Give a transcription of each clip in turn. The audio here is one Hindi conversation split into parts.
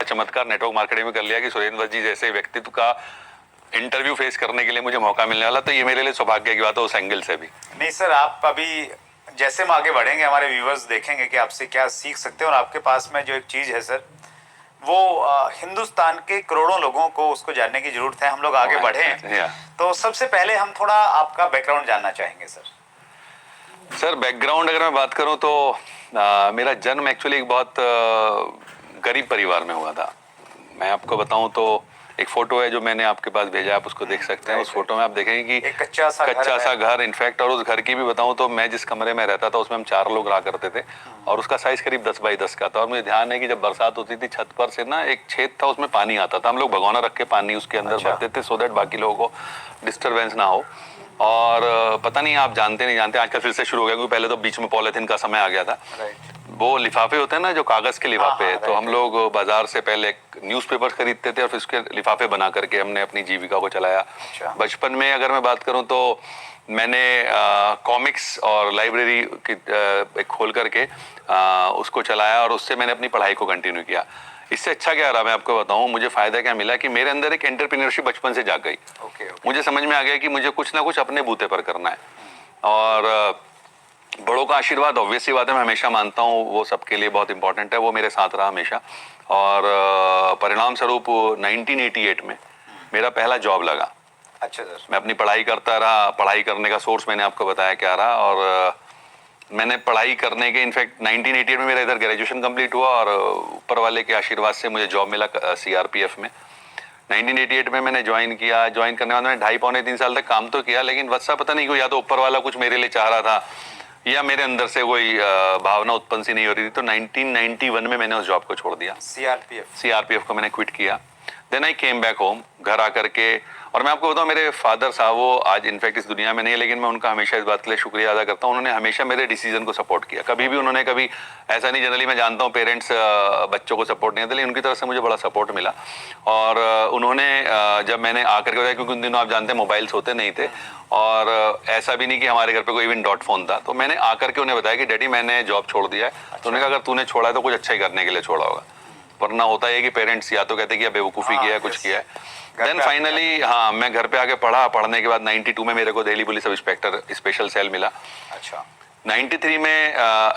चमत्कार नेटवर्क मार्केटिंग में कर लिया कि सुरेंद्र जी जैसे व्यक्तित्व का इंटरव्यू फेस करने के लिए मुझे मौका मिलने वाला, तो ये मेरे लिए सौभाग्य की बात है उस एंगल से भी। नहीं सर, आप अभी जैसे हम आगे बढ़ेंगे हमारे व्यूवर्स देखेंगे कि आपसे क्या सीख सकते हैं, और आपके पास में जो एक चीज़ है सर वो हिंदुस्तान के करोड़ों लोगों को उसको जानने की जरूरत है। हम लोग आगे बढ़े तो सबसे पहले हम थोड़ा आपका बैकग्राउंड जानना चाहेंगे सर। बैकग्राउंड अगर मैं बात करूं तो मेरा जन्म एक्चुअली एक बहुत गरीब परिवार में हुआ था। मैं आपको बताऊं तो एक फोटो है जो मैंने आपके पास भेजा, आप उसको देख सकते हैं। उस फोटो में आप देखेंगे कि एक कच्चा सा घर इनफैक्ट, और उस घर की भी बताऊं तो मैं जिस कमरे में रहता था उसमें हम 4 लोग रहा करते थे, और उसका साइज करीब 10 बाई 10 का था। और मुझे ध्यान है कि जब बरसात होती थी छत पर से ना एक छेद था, उसमें पानी आता था, हम लोग भगोना रख के पानी उसके अंदर भरते थे सो दैट बाकी लोगों को डिस्टर्बेंस ना हो। और पता नहीं आप जानते नहीं जानते, आजकल फिर से शुरू हो गया, क्योंकि पहले तो बीच में पॉलिथीन का समय आ गया था। वो लिफाफे होते हैं ना जो कागज के लिफाफे, तो हम लोग बाजार से पहले न्यूज़पेपर खरीदते थे और फिर उसके लिफाफे बना करके हमने अपनी जीविका को चलाया। बचपन में अगर मैं बात करूं तो मैंने कॉमिक्स और लाइब्रेरी की खोल करके उसको चलाया, और उससे मैंने अपनी पढ़ाई को कंटिन्यू किया। इससे अच्छा क्या रहा मैं आपको बताऊं, मुझे फायदा क्या मिला कि मेरे अंदर एक एंटरप्रेन्योरशिप बचपन से जाग गई। मुझे समझ में आ गया कि मुझे कुछ ना कुछ अपने बूते पर करना है, और बड़ों का आशीर्वाद ऑब्वियस सी बात है, मैं हमेशा मानता हूँ वो सबके लिए बहुत इंपॉर्टेंट है, वो मेरे साथ रहा हमेशा। और परिणाम स्वरूप 1988 में मेरा पहला जॉब लगा। अच्छा सर। मैं अपनी पढ़ाई करता रहा, पढ़ाई करने का सोर्स मैंने आपको बताया क्या रहा, और मैंने पढ़ाई करने के इनफैक्ट 1988 में मेरा इधर ग्रेजुएशन कंप्लीट हुआ, और ऊपर वाले के आशीर्वाद से मुझे जॉब मिला CRPF में। 1988 में मैंने ज्वाइन किया। ज्वाइन करने के बाद मैंने 2.5-3 साल तक काम तो किया, लेकिन वत्सा पता नहीं क्यों, या तो ऊपर वाला कुछ मेरे लिए चाह रहा था या मेरे अंदर से कोई भावना उत्पन्न सी नहीं हो रही थी, तो 1991 में मैंने उस जॉब को छोड़ दिया। CRPF को मैंने क्विट किया। Then I came back home, घर आकर के, और मैं आपको बताऊं मेरे फादर साहब वो आज इनफैक्ट इस दुनिया में नहीं है, लेकिन मैं उनका हमेशा इस बात के लिए शुक्रिया अदा करता हूं, उन्होंने हमेशा मेरे डिसीजन को सपोर्ट किया। कभी भी उन्होंने कभी ऐसा नहीं, जनरली मैं जानता हूं पेरेंट्स बच्चों को सपोर्ट नहीं देते, लेकिन उनकी तरफ से मुझे बड़ा सपोर्ट मिला। और उन्होंने जब मैंने आकर के बताया, क्योंकि उन दिनों आप जानते हैं मोबाइल्स होते नहीं थे, और ऐसा भी नहीं कि हमारे घर पे कोई इवन डॉट फोन था, तो मैंने आकर के उन्हें बताया कि डैडी मैंने जॉब छोड़ दिया है। तो उन्होंने कहा अगर तूने छोड़ा है तो कुछ अच्छा ही करने के लिए छोड़ा होगा, वरना होता है कि पेरेंट्स या तो कहते हैं कि बेवकूफ़ी किया है, कुछ किया है। देन फाइनली हाँ, मैं घर पे आके पढ़ा। पढ़ने के बाद 92 में मेरे को Delhi police sub inspector special cell मिला। अच्छा। 93 में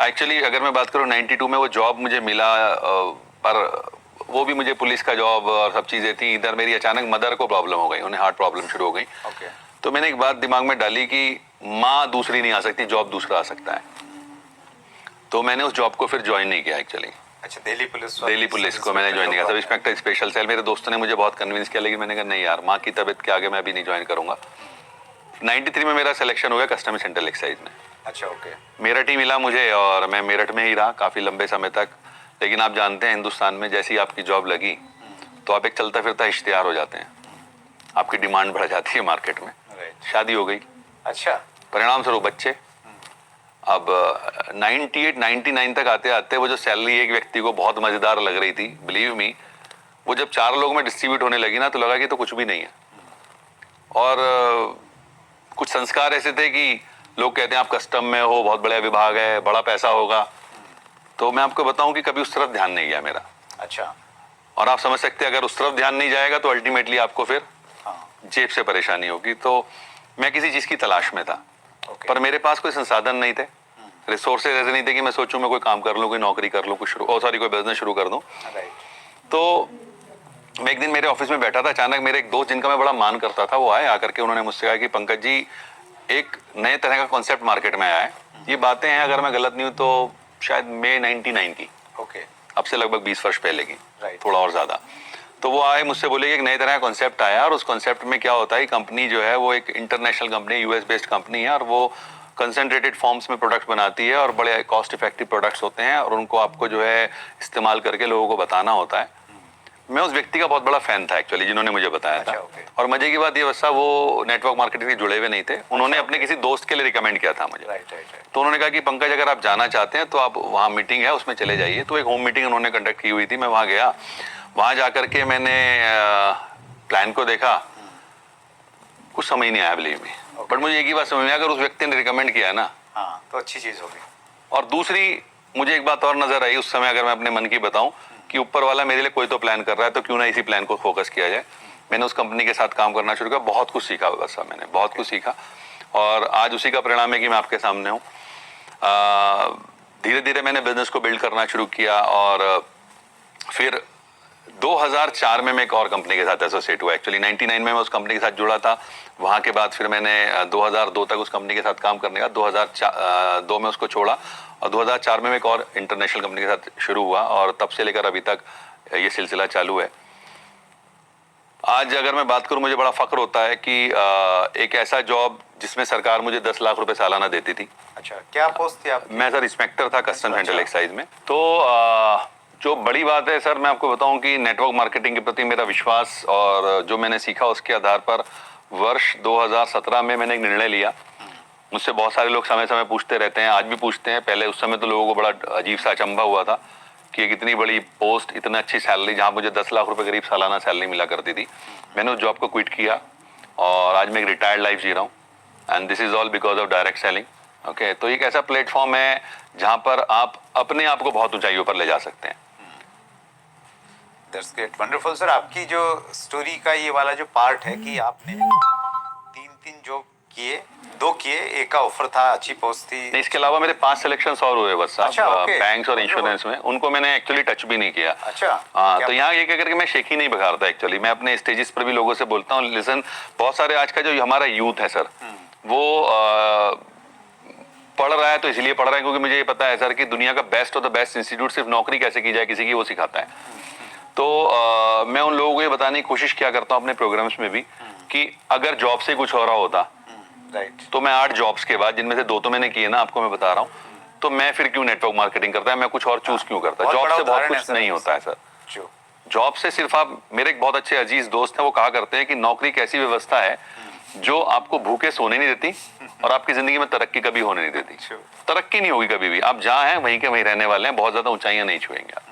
एक्चुअली अगर मैं बात करूँ 92 में वो जॉब मुझे मिला, पर वो भी मुझे पुलिस का जॉब और सब चीज़ें थी। इधर मेरी अचानक मदर को प्रॉब्लम हो गई, उन्हें हार्ट प्रॉब्लम शुरू हो गई। तो मैंने एक बात दिमाग में डाली कि माँ दूसरी नहीं आ सकती, जॉब दूसरा आ सकता है। तो मैंने उस जॉब को फिर ज्वाइन नहीं किया एक्चुअली। अच्छा, दिल्ली पुलिस को मैंने ज्वाइन किया, सब इंस्पेक्टर स्पेशल सेल। मेरे दोस्तों ने मुझे बहुत कन्विंस किया, लेकिन मैंने कहा नहीं यार, माँ की तबीयत के आगे मैं अभी नहीं ज्वाइन करूंगा। 93 में मेरा सिलेक्शन हो गया कस्टम सेंट्रल एक्साइज में। अच्छा, ओके। मेरठ ही मिला मुझे, और मैं मेरठ में ही रहा काफ़ी लंबे समय तक। लेकिन आप जानते हैं हिंदुस्तान में जैसी आपकी जॉब लगी तो आप एक चलता फिरता इश्तिहार हो जाते हैं, आपकी डिमांड बढ़ जाती है मार्केट में। शादी हो गई। अच्छा। परिणाम स्वरूप बच्चे। अब 98-99 तक आते आते वो जो सैलरी एक व्यक्ति को बहुत मजेदार लग रही थी, बिलीव मी, वो जब 4 लोग में डिस्ट्रीब्यूट होने लगी ना तो लगा कि तो कुछ भी नहीं है। और कुछ संस्कार ऐसे थे कि लोग कहते हैं आप कस्टम में हो, बहुत बड़ा विभाग है, बड़ा पैसा होगा, तो मैं आपको बताऊं कि कभी उस तरफ ध्यान नहीं गया मेरा। अच्छा। और आप समझ सकते हैं अगर उस तरफ ध्यान नहीं जाएगा तो अल्टीमेटली आपको फिर जेब से परेशानी होगी। तो मैं किसी चीज की तलाश में था, पर मेरे पास कोई संसाधन नहीं थे, रिसोर्सेज ऐसे नहीं थे कि मैं सोचूं मैं कोई काम कर लूं, कोई नौकरी कर लूं, कोई बिजनेस शुरू कर दूं। तो मैं एक दिन मेरे ऑफिस में बैठा था, अचानक मेरे एक दोस्त जिनका मैं बड़ा मान करता था वो आए, आकर के उन्होंने मुझसे कहा कि पंकज जी एक नए तरह का कॉन्सेप्ट मार्केट में आया है। ये बातें हैं अगर मैं गलत नहीं हूं तो शायद मई 99 की, अब से लगभग 20 वर्ष पहले की, थोड़ा और ज्यादा। तो वो आए मुझसे बोले कि एक नए तरह का कॉन्सेप्ट आया, और उस कॉन्सेप्ट में क्या होता है, कंपनी जो है वो एक international company, US based company है, और वो कंसंट्रेटेड फॉर्म्स में प्रोडक्ट बनाती है, और बड़े कॉस्ट इफेक्टिव प्रोडक्ट्स होते हैं, और उनको आपको जो है इस्तेमाल करके लोगों को बताना होता है। मैं उस व्यक्ति का बहुत बड़ा फैन था एक्चुअली जिन्होंने मुझे बताया था। और मजे की बात ये वैसा वो नेटवर्क मार्केटिंग से जुड़े हुए नहीं थे, उन्होंने अपने किसी दोस्त के लिए रिकमेंड किया था मुझे। तो उन्होंने कहा कि पंकज अगर आप जाना चाहते हैं तो आप वहाँ मीटिंग है उसमें चले जाइए। तो एक होम मीटिंग उन्होंने कंडक्ट की हुई थी, मैं वहाँ गया। वहाँ जाकर के मैंने प्लान को देखा, कुछ समझ नहीं आया बिलीव मी, बट मुझे एक ही बात समझ में आया, अगर उस व्यक्ति ने रिकमेंड किया है ना तो अच्छी चीज होगी। और दूसरी मुझे एक बात और नजर आई उस समय, अगर मैं अपने मन की बताऊं, कि ऊपर वाला मेरे लिए कोई तो प्लान कर रहा है, तो क्यों ना इसी प्लान को फोकस किया जाए। मैंने उस कंपनी के साथ काम करना शुरू किया, बहुत कुछ सीखा बस मैंने, बहुत कुछ सीखा, और आज उसी का परिणाम है कि मैं आपके सामने हूँ। धीरे धीरे मैंने बिजनेस को बिल्ड करना शुरू किया, और फिर 2004 में मैं एक और कंपनी के साथ एसोसिएट हुआ। एक्चुअली 99 में मैं उस कंपनी के साथ जुड़ा था। वहाँ के बाद फिर मैंने 2002 तक उस कंपनी के साथ काम करने का, 2002 में उसको छोड़ा, और 2004 में मैं एक और इंटरनेशनल कंपनी के साथ शुरू हुआ, और तब से लेकर अभी तक ये सिलसिला चालू है। आज अगर मैं बात करूं, मुझे बड़ा फख्र होता है कि एक ऐसा जॉब जिसमें सरकार मुझे 10 लाख रुपए सालाना देती थी। अच्छा, क्या पोस्ट थी आप? मैं सर इंस्पेक्टर था कस्टम सेंट्रल एक्साइज में। तो जो बड़ी बात है सर, मैं आपको बताऊं कि नेटवर्क मार्केटिंग के प्रति मेरा विश्वास और जो मैंने सीखा उसके आधार पर वर्ष 2017 में मैंने एक निर्णय लिया। मुझसे बहुत सारे लोग समय समय पूछते रहते हैं, आज भी पूछते हैं। पहले उस समय तो लोगों को बड़ा अजीब सा अचंभा हुआ था कि एक इतनी बड़ी पोस्ट, इतना अच्छी सैलरी, जहां मुझे 10 लाख रुपए करीब सालाना सैलरी मिला करती थी। मैंने उस जॉब को क्विट किया और आज मैं एक रिटायर्ड लाइफ जी रहा हूँ, and this is all because of direct selling. Okay, तो एक ऐसा प्लेटफॉर्म है जहां पर आप अपने आप को बहुत ऊंचाइयों पर ले जा सकते हैं। That's great, wonderful sir. आपकी जो स्टोरी का ये वाला जो पार्ट है कि आपने 3 जॉब किए, 2 किए, एक का ऑफर था, अच्छी पोस्ट थी। नहीं, इसके अलावा मेरे 5 सिलेक्शंस और हुए बस अच्छा, okay. बैंक्स और इंश्योरेंस में, उनको मैंने एक्चुअली टच भी नहीं किया। अच्छा, हाँ, तो यहाँ ये करके मैं शेख ही नहीं बघारता। एक्चुअली मैं अपने स्टेजेस पर भी लोगों से बोलता हूँ, लिसन, बहुत सारे आज का जो हमारा यूथ है सर, वो पढ़ रहा है तो इसलिए पढ़ रहा है क्योंकि मुझे ये पता है सर कि दुनिया का best of the best institute सिर्फ नौकरी कैसे की जाए किसी की, वो सिखाता है। तो मैं उन लोगों को ये बताने की कोशिश किया करता हूँ अपने प्रोग्राम्स में भी कि अगर जॉब से कुछ हो रहा होता, राइट, तो मैं 8 जॉब्स के बाद, जिनमें से 2 तो मैंने किए ना, आपको मैं बता रहा हूँ, तो मैं फिर क्यों नेटवर्क मार्केटिंग करता है, मैं कुछ और चूज क्यों करता है। जॉब से बहुत कुछ नहीं होता है सर। जॉब से सिर्फ आप, मेरे एक बहुत अच्छे अजीज दोस्त हैं, वो कहा करते हैं कि नौकरी एक ऐसी व्यवस्था है जो आपको भूखे सोने नहीं देती और आपकी जिंदगी में तरक्की कभी होने नहीं देती। तरक्की नहीं होगी कभी भी, आप जहाँ हैं वहीं के वहीं रहने वाले हैं, बहुत ज्यादा ऊंचाइयां नहीं छुएंगे आप।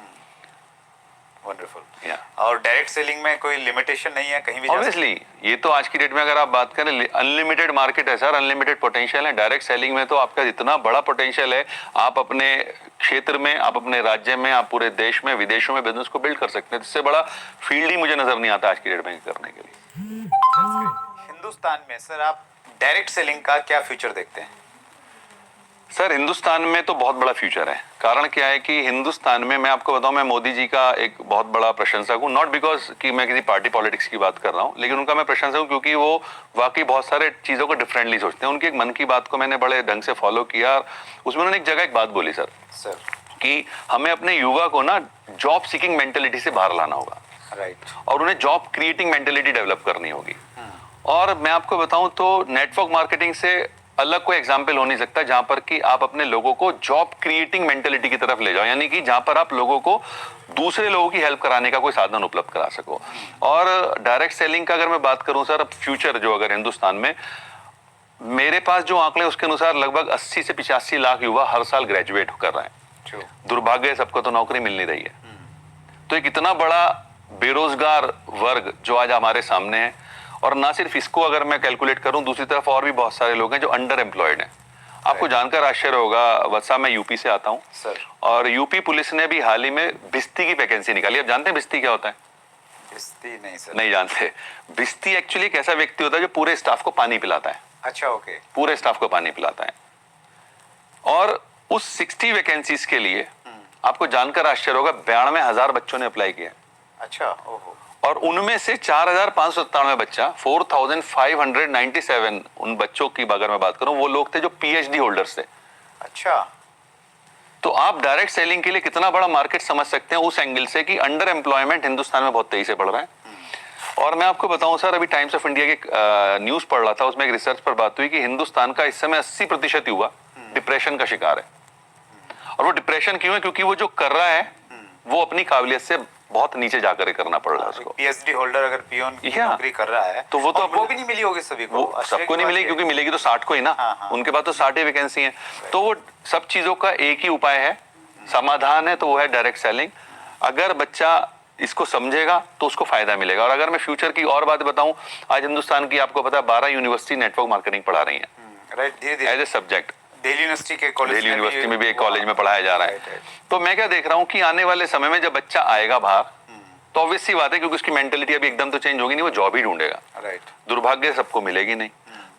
वंडरफुल। या और डायरेक्ट सेलिंग में कोई लिमिटेशन नहीं है, कहीं भी ऑब्वियसली ये तो आज की डेट में अगर आप बात करें, अनलिमिटेड मार्केट है सर, अनलिमिटेड पोटेंशियल है। डायरेक्ट सेलिंग में तो आपका इतना बड़ा पोटेंशियल है, आप अपने क्षेत्र में, आप अपने राज्य में, आप पूरे देश में, विदेशों में बिजनेस को बिल्ड कर सकते हैं। इससे बड़ा फील्ड ही मुझे नजर नहीं आता आज की डेट में करने के लिए। हिंदुस्तान में सर आप डायरेक्ट सेलिंग का क्या फ्यूचर देखते हैं? सर हिंदुस्तान में तो बहुत बड़ा फ्यूचर है। कारण क्या है कि हिंदुस्तान में, मैं आपको बताऊं, मैं मोदी जी का एक बहुत बड़ा प्रशंसक हूं। नॉट बिकॉज कि मैं किसी पार्टी पॉलिटिक्स की बात कर रहा हूं, लेकिन उनका मैं प्रशंसक हूं क्योंकि वो वाकई बहुत सारे चीजों को डिफरेंटली सोचते हैं। उनकी एक मन की बात को मैंने बड़े ढंग से फॉलो किया, उसमें उन्होंने एक जगह एक बात बोली सर कि हमें अपने युवा को ना जॉब सीकिंग मेंटेलिटी से बाहर लाना होगा, राइट, और उन्हें जॉब क्रिएटिंग मेंटेलिटी डेवलप करनी होगी। और मैं आपको बताऊं तो नेटवर्क मार्केटिंग से अलग कोई एग्जाम्पल हो नहीं सकता जहां पर कि आप अपने लोगों को जॉब क्रिएटिंग मेंटेलिटी की तरफ ले जाओ, यानी कि जहां पर आप लोगों को दूसरे लोगों की हेल्प कराने का कोई साधन उपलब्ध करा सको। और डायरेक्ट सेलिंग का अगर मैं बात करूं सर, अब फ्यूचर जो अगर हिंदुस्तान में, मेरे पास जो आंकड़े उसके अनुसार लगभग 80 से 85 लाख युवा हर साल ग्रेजुएट कर रहे हैं। दुर्भाग्य सबको तो नौकरी मिल नहीं रही है। तो एक इतना बड़ा बेरोजगार वर्ग जो आज हमारे सामने है, और ना सिर्फ इसको अगर मैं कैलकुलेट करूं, दूसरी तरफ और भी बहुत सारे लोग हैं जो अंडर एम्प्लॉयड हैं। आपको जानकर आश्चर्य होगा वत्सा, मैं यूपी से आता हूं सर, और यूपी पुलिस ने भी हाल ही में भिस्ती की वैकेंसी निकाली। आप जानते हैं भिस्ती क्या होता है? भिस्ती नहीं सर, नहीं जानते। भिस्ती एक्चुअली एक ऐसा व्यक्ति होता है जो पूरे स्टाफ को पानी पिलाता है। अच्छा, ओके, पूरे स्टाफ को पानी पिलाता है। और उस 60 वैकेंसीज के लिए आपको जानकर आश्चर्य होगा 92,000 बच्चों ने अप्लाई किया। अच्छा, ओहो, और उनमें से 4,597 बच्चा, 4,597 उन बच्चों की अगर मैं बात करूं, वो लोग थे जो पीएचडी होल्डर्स थे। अच्छा, तो आप डायरेक्ट सेलिंग के लिए कितना बड़ा मार्केट समझ सकते हैं उस एंगल से कि अंडर एम्प्लॉयमेंट हिंदुस्तान में बहुत तेजी से बढ़ रहा है। और मैं आपको बताऊं सर, अभी टाइम्स ऑफ इंडिया के न्यूज पढ़ रहा था, उसमें एक रिसर्च पर बात हुई कि हिंदुस्तान का इस समय 80% युवा डिप्रेशन का शिकार है। और वो डिप्रेशन क्यों है? क्योंकि वो जो कर रहा है वो अपनी काबिलियत से बहुत नीचे जाकर करना पड़ रहा है उसको। पीएचडी होल्डर अगर पियोन की नौकरी कर रहा है तो वो तो वो भी नहीं मिली होगी सभी को, सबको नहीं मिलेगी, क्योंकि मिलेगी तो 60 को ही ना। उनके पास तो 60 ही वैकेंसी है। तो वो सब चीजों का एक ही उपाय है, समाधान है, तो वो है डायरेक्ट सेलिंग। अगर बच्चा इसको समझेगा तो उसको फायदा मिलेगा। और अगर मैं फ्यूचर की और बात बताऊं, आज हिंदुस्तान की आपको पता है 12 यूनिवर्सिटी नेटवर्क मार्केटिंग पढ़ा रही है राइट, धीरे-धीरे as a subject. Delhi university के कॉलेज दिल्ली यूनिवर्सिटी में भी एक कॉलेज में पढ़ाया जा रहा है। तो मैं क्या देख रहा हूँ कि आने वाले समय में जब बच्चा आएगा बाहर, तो ऑब्वियस सी बात है, क्योंकि उसकी मेंटेलिटी अभी एकदम तो चेंज होगी नहीं, वो जॉब ही ढूंढेगा। राइट। दुर्भाग्य सबको मिलेगी नहीं,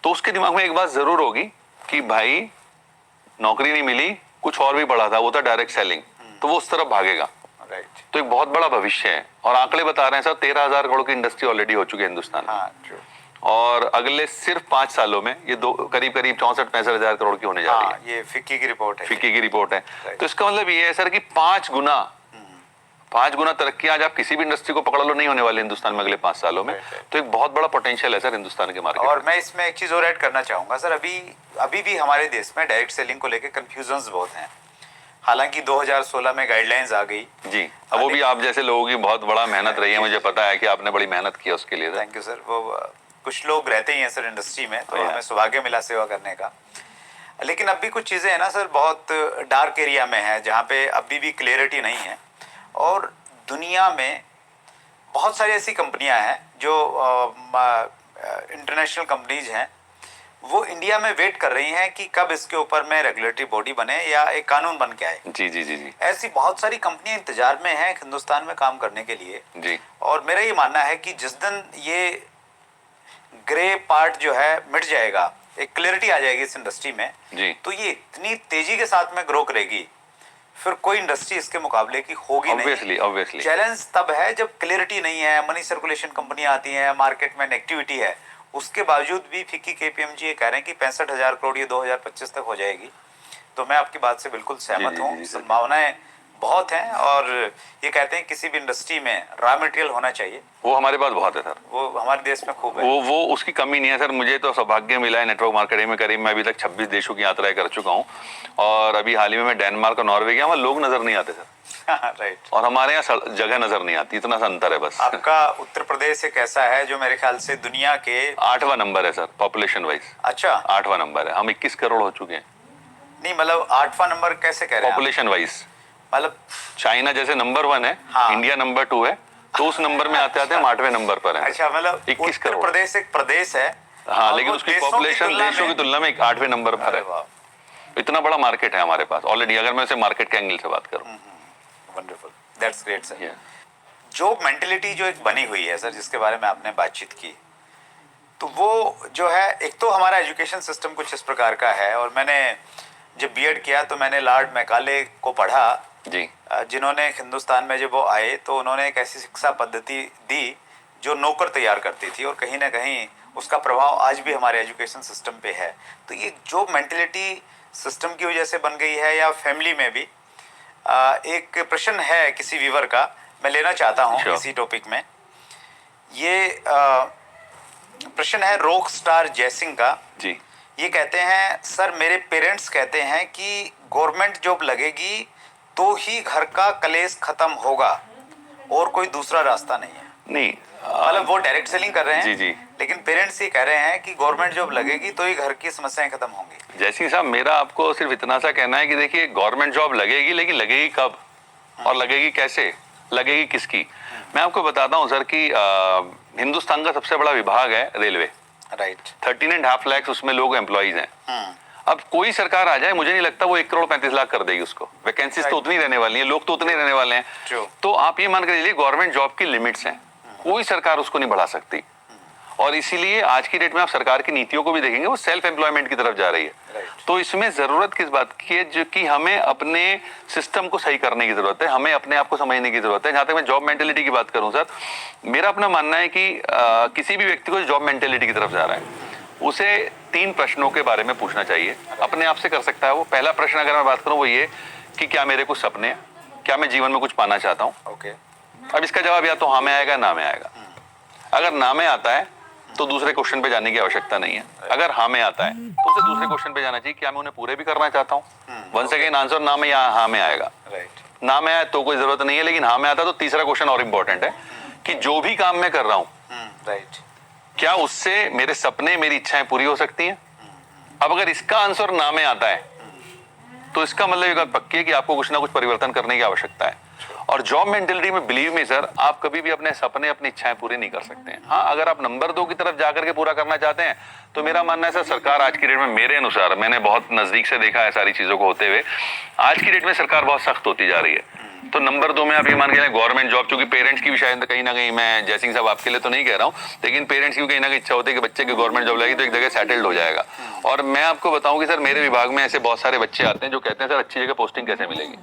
तो उसके दिमाग में एक बात जरूर होगी कि भाई नौकरी नहीं मिली, कुछ और भी पढ़ा था, वो था डायरेक्ट सेलिंग, तो वो उस तरफ भागेगा। राइट। तो एक बहुत बड़ा भविष्य है, और आंकड़े बता रहे हैं सर 13,000 करोड़ की इंडस्ट्री ऑलरेडी हो चुकी है हिंदुस्तान में। हाँ, ट्रू। और अगले सिर्फ 5 सालों में ये करीब 64-65 हजार करोड़ की होने जा रही है। ये फिक्की की रिपोर्ट है। फिक्की की रिपोर्ट है। तो इसका मतलब ये है सर कि 5 गुना तरक्की आज आप किसी भी इंडस्ट्री को पकड़ लो नहीं होने वाली हिंदुस्तान में अगले 5 सालों में। तो एक बहुत बड़ा पोटेंशियल है सर हिंदुस्तान के मार्केट। और मैं इसमें एक चीज और ऐड करना चाहूंगा सर, अभी भी हमारे देश में डायरेक्ट सेलिंग को लेकर कंफ्यूजन्स बहुत हैं। हालांकि 2016 में गाइडलाइंस आ गई जी, अब वो भी आप जैसे लोगों की बहुत बड़ा मेहनत रही है, मुझे पता है कि आपने बड़ी मेहनत की उसके लिए। Thank you sir. वो कुछ लोग रहते ही हैं सर इंडस्ट्री में, तो हमें सौभाग्य मिला सेवा करने का। लेकिन अब भी कुछ चीज़ें हैं ना सर, बहुत डार्क एरिया में है जहाँ पे अभी भी क्लियरिटी नहीं है। और दुनिया में बहुत सारी ऐसी कंपनियां हैं जो इंटरनेशनल कंपनीज हैं, वो इंडिया में वेट कर रही हैं कि कब इसके ऊपर में रेगुलेटरी बॉडी बने या एक कानून बन के आए। जी जी जी जी। ऐसी बहुत सारी कंपनियां इंतजार में हैं हिंदुस्तान में काम करने के लिए जी। और मेरा ये मानना है कि जिस दिन ये ग्रे पार्ट जो है मिट जाएगा, एक क्लियरिटी आ जाएगी इस इंडस्ट्री में जी, तो ये इतनी तेजी के साथ में ग्रो करेगी, फिर कोई इंडस्ट्री इसके मुकाबले की होगी नहीं। ऑब्वियसली चैलेंज तब है जब क्लियरिटी नहीं है, मनी सर्कुलेशन कंपनियां आती हैं, मार्केट में नेगेटिविटी है, उसके बावजूद भी फिक्की KPMG ये कह रहे हैं कि 65,000 करोड़ ये 2025 तक हो जाएगी। तो मैं आपकी बात से बिल्कुल सहमत हूँ, संभावनाएं बहुत हैं। और ये कहते हैं किसी भी इंडस्ट्री में रॉ मटेरियल होना चाहिए, वो हमारे पास बहुत है सर, वो हमारे देश में खूब है, वो उसकी कमी नहीं है सर। मुझे तो सौभाग्य मिला है नेटवर्क मार्केटिंग में, करीब मैं अभी तक 26 देशों की यात्राएं कर चुका हूँ, और अभी हाल ही में मैं डेनमार्क और नॉर्वे गया, वहाँ लोग नजर नहीं आते सर। राइट। और हमारे यहाँ जगह नजर नहीं आती, इतना सा अंतर है बस। आपका उत्तर प्रदेश एक ऐसा है जो मेरे ख्याल से दुनिया के 8वां नंबर है सर पॉपुलेशन वाइज। अच्छा, 8वां नंबर है, हम 21 करोड़ हो चुके हैं। नहीं मतलब 8वां नंबर कैसे कह रहे हैं पॉपुलेशन वाइज? मतलब चाइना जैसे नंबर 1 है, हाँ, इंडिया नंबर 2 है, तो उस नंबर में आते आते हम 8वें नंबर पर हैं। अच्छा, मतलब 21 उत्तर करोड़ प्रदेश एक प्रदेश है, हाँ, लेकिन उसकी पॉपुलेशन देशों की तुलना में 8वें नंबर पर है। इतना बड़ा मार्केट है हमारे पास ऑलरेडी, अगर मैं उसे मार्केट के एंगल से बात करूं। Wonderful, that's great sir. Job mentality जो एक बनी हुई है सर, जिसके बारे में आपने बातचीत की, तो वो जो है, एक तो हमारा एजुकेशन सिस्टम कुछ इस प्रकार का है। और मैंने जब बीएड किया तो मैंने लॉर्ड मैकाले को पढ़ा जी, जिन्होंने हिंदुस्तान में जब वो आए तो उन्होंने एक ऐसी शिक्षा पद्धति दी जो नौकर तैयार करती थी, और कहीं ना कहीं उसका प्रभाव आज भी हमारे एजुकेशन सिस्टम पे है। तो ये जॉब मेंटेलिटी सिस्टम की वजह से बन गई है या फैमिली में भी? एक प्रश्न है किसी व्यूअर का, मैं लेना चाहता हूँ इसी टॉपिक में। ये प्रश्न है रॉक स्टार जयसिंह का जी। ये कहते हैं, सर मेरे पेरेंट्स कहते हैं कि गवर्नमेंट जॉब लगेगी तो ही घर का कलेश खत्म होगा और कोई दूसरा रास्ता नहीं है। नहीं मतलब वो डायरेक्ट सेलिंग कर रहे हैं जी जी, लेकिन पेरेंट्स ये कह रहे हैं कि गवर्नमेंट जॉब लगेगी तो ही घर की समस्याएं खत्म होंगी। जयसिंह साहब, मेरा आपको सिर्फ इतना सा कहना है कि देखिए, गवर्नमेंट जॉब लगेगी, लेकिन लगेगी कब और लगेगी कैसे, लगेगी किसकी? मैं आपको बताता हूँ सर कि हिंदुस्तान का सबसे बड़ा विभाग है रेलवे। राइट। 13.5 लाख उसमें लोग एम्प्लॉइज हैं। अब कोई सरकार आ जाए, मुझे नहीं लगता वो 1 करोड़ 35 लाख कर देगी उसको। वैकेंसीज तो उतनी रहने वाली है, लोग तो उतने रहने वाले हैं। तो आप ये मान कर चलिए, गवर्नमेंट जॉब की लिमिट्स हैं, कोई सरकार उसको नहीं बढ़ा सकती। और इसीलिए आज की डेट में आप सरकार की नीतियों को भी देखेंगे, वो सेल्फ एम्प्लॉयमेंट की तरफ जा रही है। तो इसमें जरूरत किस बात की है? जो कि हमें अपने सिस्टम को सही करने की जरूरत है, हमें अपने आप को समझने की जरूरत है। जहां तक मैं जॉब मेंटेलिटी की बात करूं सर, मेरा अपना मानना है कि किसी भी व्यक्ति को जॉब मेंटेलिटी की तरफ जा रहा है, उसे 3 प्रश्नों के बारे में पूछना चाहिए। अपने आप से कर सकता है वो। पहला प्रश्न अगर मैं बात करूं वो ये कि क्या मेरे कुछ सपने हैं, क्या मैं जीवन में कुछ पाना चाहता हूं? ओके। अब इसका जवाब या तो हाँ में आएगा, ना में आएगा। अगर ना में आता है तो दूसरे क्वेश्चन पे जाने की आवश्यकता नहीं है। अगर हाँ में आता है तो उसे दूसरे क्वेश्चन पे जाना चाहिए, क्या मैं उन्हें पूरे भी करना चाहता हूँ। वंस अगेन आंसर ना में या हाँ में आएगा। ना में आए तो कोई जरूरत नहीं है, लेकिन हाँ में आता तो तीसरा क्वेश्चन और इम्पोर्टेंट है कि जो भी काम मैं कर रहा हूँ, क्या उससे मेरे सपने, मेरी इच्छाएं पूरी हो सकती हैं? अब अगर इसका आंसर ना में आता है तो इसका मतलब ये बात पक्की है कि आपको कुछ ना कुछ परिवर्तन करने की आवश्यकता है। और जॉब मेंटेलिटी में बिलीव में सर, आप कभी भी अपने सपने, अपनी इच्छाएं पूरी नहीं कर सकते हैं। हाँ, अगर आप नंबर 2 की तरफ जाकर के पूरा करना चाहते हैं तो मेरा मानना है सर, सरकार आज की डेट में, मेरे अनुसार, मैंने बहुत नजदीक से देखा है सारी चीजों को होते हुए, आज की डेट में सरकार बहुत सख्त होती जा रही है। तो नंबर 2 में आप ये मान के चलें गवर्नमेंट जॉब, क्योंकि पेरेंट्स की भी शायद कहीं ना कहीं, मैं जयसिंह साहब आपके लिए तो नहीं कह रहा हूँ, लेकिन पेरेंट्स की भी कहीं ना कहीं इच्छा होती है कि बच्चे की गवर्नमेंट जॉब लगी तो एक जगह सेटल्ड हो जाएगा। और मैं आपको बताऊं कि सर, मेरे विभाग में ऐसे बहुत सारे बच्चे आते हैं जो कहते हैं सर अच्छी जगह पोस्टिंग कैसे मिलेगी।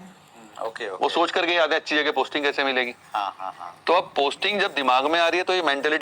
ओके वो सोच करके आते हैं अच्छी जगह पोस्टिंग कैसे मिलेगी। हाँ हाँ हाँ। तो अब पोस्टिंग जब दिमाग में आ रही है तो ये मेंटलिटी